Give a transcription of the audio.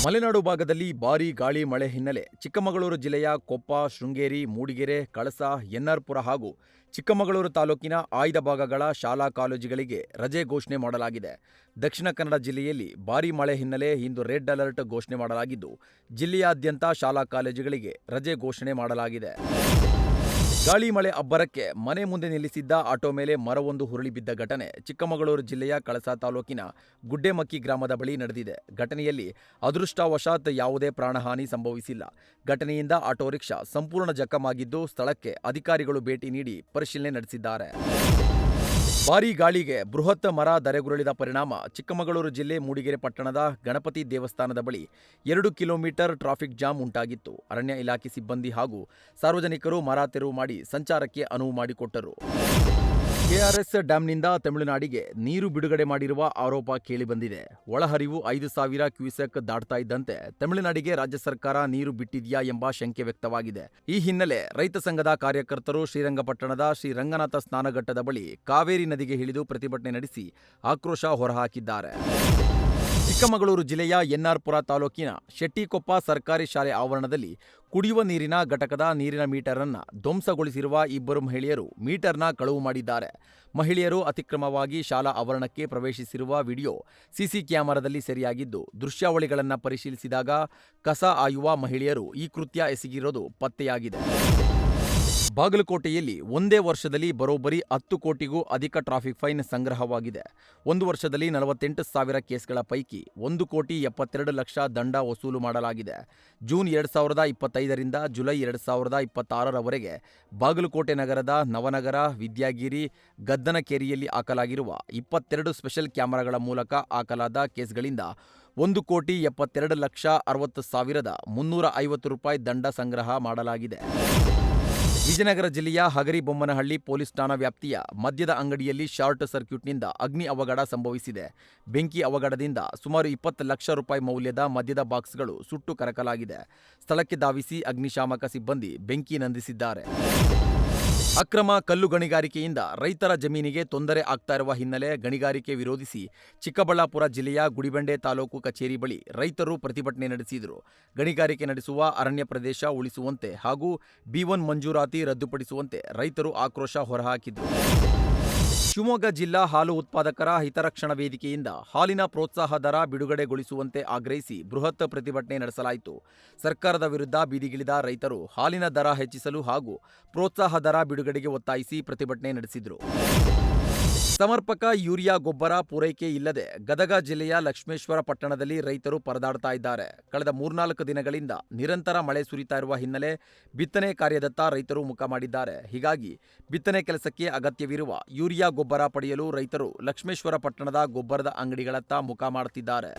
ಮಲೆನಾಡು ಭಾಗದಲ್ಲಿ ಭಾರೀ ಗಾಳಿ ಮಳೆ ಹಿನ್ನೆಲೆ ಚಿಕ್ಕಮಗಳೂರು ಜಿಲ್ಲೆಯ ಕೊಪ್ಪ, ಶೃಂಗೇರಿ, ಮೂಡಿಗೆರೆ, ಕಳಸ, ಎನ್ಆರ್ಪುರ ಹಾಗೂ ಚಿಕ್ಕಮಗಳೂರು ತಾಲೂಕಿನ ಆಯ್ದ ಭಾಗಗಳ ಶಾಲಾ ಕಾಲೇಜುಗಳಿಗೆ ರಜೆ ಘೋಷಣೆ ಮಾಡಲಾಗಿದೆ. ದಕ್ಷಿಣ ಕನ್ನಡ ಜಿಲ್ಲೆಯಲ್ಲಿ ಭಾರೀ ಮಳೆ ಹಿನ್ನೆಲೆ ಇಂದು ರೆಡ್ ಅಲರ್ಟ್ ಘೋಷಣೆ ಮಾಡಲಾಗಿದ್ದು, ಜಿಲ್ಲೆಯಾದ್ಯಂತ ಶಾಲಾ ಕಾಲೇಜುಗಳಿಗೆ ರಜೆ ಘೋಷಣೆ ಮಾಡಲಾಗಿದೆ. ಗಾಳಿ ಮಳೆ ಅಬ್ಬರಕ್ಕೆ ಮನೆ ಮುಂದೆ ನಿಲ್ಲಿಸಿದ್ದ ಆಟೋ ಮೇಲೆ ಮರವೊಂದು ಉರುಳಿ ಬಿದ್ದ ಘಟನೆ ಚಿಕ್ಕಮಗಳೂರು ಜಿಲ್ಲೆಯ ಕಳಸ ತಾಲೂಕಿನ ಗುಡ್ಡೆಮಕ್ಕಿ ಗ್ರಾಮದ ಬಳಿ ನಡೆದಿದೆ. ಘಟನೆಯಲ್ಲಿ ಅದೃಷ್ಟವಶಾತ್ ಯಾವುದೇ ಪ್ರಾಣಹಾನಿ ಸಂಭವಿಸಿಲ್ಲ. ಘಟನೆಯಿಂದ ಆಟೋ ರಿಕ್ಷಾ ಸಂಪೂರ್ಣ ಜಖಮಾಗಿದ್ದು, ಸ್ಥಳಕ್ಕೆ ಅಧಿಕಾರಿಗಳು ಭೇಟಿ ನೀಡಿ ಪರಿಶೀಲನೆ ನಡೆಸಿದ್ದಾರೆ. ಭಾರೀ ಗಾಳಿಗೆ ಬೃಹತ್ ಮರ ಧರೆಗುರುಳಿದ ಪರಿಣಾಮ ಚಿಕ್ಕಮಗಳೂರು ಜಿಲ್ಲೆ ಮೂಡಿಗೆರೆ ಪಟ್ಟಣದ ಗಣಪತಿ ದೇವಸ್ಥಾನದ ಬಳಿ 2 ಕಿಲೋಮೀಟರ್ ಟ್ರಾಫಿಕ್ ಜಾಮ್ ಉಂಟಾಗಿತ್ತು. ಅರಣ್ಯ ಇಲಾಖೆ ಸಿಬ್ಬಂದಿ ಹಾಗೂ ಸಾರ್ವಜನಿಕರು ಮರ ತೆರವು ಮಾಡಿ ಸಂಚಾರಕ್ಕೆ ಅನುವು ಮಾಡಿಕೊಟ್ಟರು. ಕೆಆರ್ಎಸ್ ಡ್ಯಾಂನಿಂದ ತಮಿಳುನಾಡಿಗೆ ನೀರು ಬಿಡುಗಡೆ ಮಾಡಿರುವ ಆರೋಪ ಕೇಳಿಬಂದಿದೆ. ಒಳಹರಿವು 5,000 ಕ್ಯೂಸೆಕ್ ದಾಟ್ತಾ ಇದ್ದಂತೆ ತಮಿಳುನಾಡಿಗೆ ರಾಜ್ಯ ಸರ್ಕಾರ ನೀರು ಬಿಟ್ಟಿದೆಯಾ ಎಂಬ ಶಂಕೆ ವ್ಯಕ್ತವಾಗಿದೆ. ಈ ಹಿನ್ನೆಲೆ ರೈತ ಸಂಘದ ಕಾರ್ಯಕರ್ತರು ಶ್ರೀರಂಗಪಟ್ಟಣದ ಶ್ರೀ ರಂಗನಾಥ ಸ್ನಾನಘಟ್ಟದ ಬಳಿ ಕಾವೇರಿ ನದಿಗೆ ಇಳಿದು ಪ್ರತಿಭಟನೆ ನಡೆಸಿ ಆಕ್ರೋಶ ಹೊರಹಾಕಿದ್ದಾರೆ. ಚಿಕ್ಕಮಗಳೂರು ಜಿಲ್ಲೆಯ ಎನ್ಆರ್ಪುರ ತಾಲೂಕಿನ ಶೆಟ್ಟಿಕೊಪ್ಪ ಸರ್ಕಾರಿ ಶಾಲೆ ಆವರಣದಲ್ಲಿ ಕುಡಿಯುವ ನೀರಿನ ಘಟಕದ ನೀರಿನ ಮೀಟರ್ ಅನ್ನು ಧ್ವಂಸಗೊಳಿಸಿರುವ ಇಬ್ಬರು ಮಹಿಳೆಯರು ಮೀಟರ್ನ ಕಳವು ಮಾಡಿದ್ದಾರೆ. ಮಹಿಳೆಯರು ಅತಿಕ್ರಮವಾಗಿ ಶಾಲಾ ಆವರಣಕ್ಕೆ ಪ್ರವೇಶಿಸಿರುವ ವಿಡಿಯೋ ಸಿಸಿ ಕ್ಯಾಮೆರಾದಲ್ಲಿ ಸೆರೆಯಾಗಿದ್ದು, ದೃಶ್ಯಾವಳಿಗಳನ್ನು ಪರಿಶೀಲಿಸಿದಾಗ ಕಸ ಆಯುವ ಮಹಿಳೆಯರು ಈ ಕೃತ್ಯ ಎಸಗಿರೋದು ಪತ್ತೆಯಾಗಿದೆ. ಬಾಗಲಕೋಟೆಯಲ್ಲಿ ಒಂದೇ ವರ್ಷದಲ್ಲಿ ಬರೋಬ್ಬರಿ 10 ಕೋಟಿಗೂ ಅಧಿಕ ಟ್ರಾಫಿಕ್ ಫೈನ್ ಸಂಗ್ರಹವಾಗಿದೆ. ಒಂದು ವರ್ಷದಲ್ಲಿ 48,000 ಕೇಸ್ಗಳ ಪೈಕಿ 1,72,00,000 ದಂಡ ವಸೂಲು ಮಾಡಲಾಗಿದೆ. ಜೂನ್ 2025ರಿಂದ ಜುಲೈ 2026ರವರೆಗೆ ಬಾಗಲಕೋಟೆ ನಗರದ ನವನಗರ, ವಿದ್ಯಾಗಿರಿ, ಗದ್ದನಕೇರಿಯಲ್ಲಿ ಹಾಕಲಾಗಿರುವ 22 ಸ್ಪೆಷಲ್ ಕ್ಯಾಮೆರಾಗಳ ಮೂಲಕ ಹಾಕಲಾದ ಕೇಸ್ಗಳಿಂದ 1,72,60,350 ರೂಪಾಯಿ ದಂಡ ಸಂಗ್ರಹ ಮಾಡಲಾಗಿದೆ. ವಿಜಯನಗರ ಜಿಲ್ಲೆಯ ಹಗರಿಬೊಮ್ಮನಹಳ್ಳಿ ಪೊಲೀಸ್ ಠಾಣಾ ವ್ಯಾಪ್ತಿಯ ಮದ್ಯದ ಅಂಗಡಿಯಲ್ಲಿ ಶಾರ್ಟ್ ಸರ್ಕ್ಯೂಟ್ನಿಂದ ಅಗ್ನಿ ಅವಘಡ ಸಂಭವಿಸಿದೆ. ಬೆಂಕಿ ಅವಘಡದಿಂದ ಸುಮಾರು 20 ಲಕ್ಷ ರೂಪಾಯಿ ಮೌಲ್ಯದ ಮದ್ಯದ ಬಾಕ್ಸ್ಗಳು ಸುಟ್ಟು ಕರಕಲಾಗಿದೆ. ಸ್ಥಳಕ್ಕೆ ಧಾವಿಸಿ ಅಗ್ನಿಶಾಮಕ ಸಿಬ್ಬಂದಿ ಬೆಂಕಿ ನಂದಿಸಿದ್ದಾರೆ. ಅಕ್ರಮ ಕಲ್ಲು ಗಣಿಗಾರಿಕೆಯಿಂದ ರೈತರ ಜಮೀನಿಗೆ ತೊಂದರೆ ಆಗ್ತಾ ಇರುವ ಹಿನ್ನೆಲೆ ಗಣಿಗಾರಿಕೆ ವಿರೋಧಿಸಿ ಚಿಕ್ಕಬಳ್ಳಾಪುರ ಜಿಲ್ಲೆಯ ಗುಡಿಬಂಡೆ ತಾಲೂಕು ಕಚೇರಿ ಬಳಿ ರೈತರು ಪ್ರತಿಭಟನೆ ನಡೆಸಿದರು. ಗಣಿಗಾರಿಕೆ ನಡೆಸುವ ಅರಣ್ಯ ಪ್ರದೇಶ ಉಳಿಸುವಂತೆ ಹಾಗೂ B1 ಮಂಜೂರಾತಿ ರದ್ದುಪಡಿಸುವಂತೆ ರೈತರು ಆಕ್ರೋಶ ಹೊರಹಾಕಿದರು. ಶಿವಮೊಗ್ಗ ಜಿಲ್ಲಾ ಹಾಲು ಉತ್ಪಾದಕರ ಹಿತರಕ್ಷಣಾ ವೇದಿಕೆಯಿಂದ ಹಾಲಿನ ಪ್ರೋತ್ಸಾಹ ದರ ಬಿಡುಗಡೆಗೊಳಿಸುವಂತೆ ಆಗ್ರಹಿಸಿ ಬೃಹತ್ ಪ್ರತಿಭಟನೆ ನಡೆಸಲಾಯಿತು. ಸರ್ಕಾರದ ವಿರುದ್ಧ ಬೀದಿಗಿಳಿದ ರೈತರು ಹಾಲಿನ ದರ ಹೆಚ್ಚಿಸಲು ಹಾಗೂ ಪ್ರೋತ್ಸಾಹ ದರ ಬಿಡುಗಡೆಗೆ ಒತ್ತಾಯಿಸಿ ಪ್ರತಿಭಟನೆ ನಡೆಸಿದರು. ಸಮರ್ಪಕ ಯೂರಿಯಾ ಗೊಬ್ಬರ ಪೂರೈಕೆ ಇಲ್ಲದೆ ಗದಗ ಜಿಲ್ಲೆಯ ಲಕ್ಷ್ಮೇಶ್ವರ ಪಟ್ಟಣದಲ್ಲಿ ರೈತರು ಪರದಾಡ್ತಾ ಇದ್ದಾರೆ. ಕಳೆದ 3-4 ದಿನಗಳಿಂದ ನಿರಂತರ ಮಳೆ ಸುರಿತಾ ಇರುವ ಹಿನ್ನೆಲೆ ಬಿತ್ತನೆ ಕಾರ್ಯದತ್ತ ರೈತರು ಮುಖ ಮಾಡಿದ್ದಾರೆ. ಹೀಗಾಗಿ ಬಿತ್ತನೆ ಕೆಲಸಕ್ಕೆ ಅಗತ್ಯವಿರುವ ಯೂರಿಯಾ ಗೊಬ್ಬರ ಪಡೆಯಲು ರೈತರು ಲಕ್ಷ್ಮೇಶ್ವರ ಪಟ್ಟಣದ ಗೊಬ್ಬರದ ಅಂಗಡಿಗಳತ್ತ ಮುಖ ಮಾಡುತ್ತಿದ್ದಾರೆ.